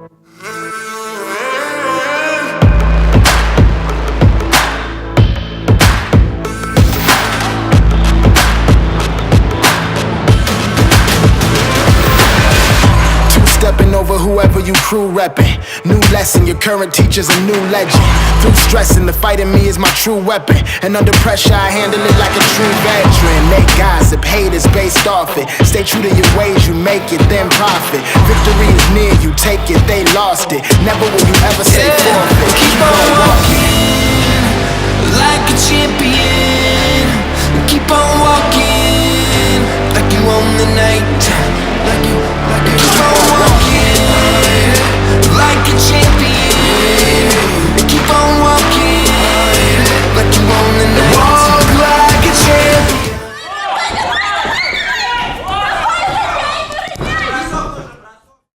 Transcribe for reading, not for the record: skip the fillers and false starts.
Stepping over whoever you crew reppin'. New lesson, your current teacher's a new legend. Through stressing, the fight in me is my true weapon. And under pressure, I handle it like a true veteran. They gossip, haters based off it. Stay true to your ways, you make it, then profit. Victory is near you, take it, they lost it. Never will you ever say forfeit. Keep on walking like a champion. Keep on walking like you own the night. Like you keep on walking.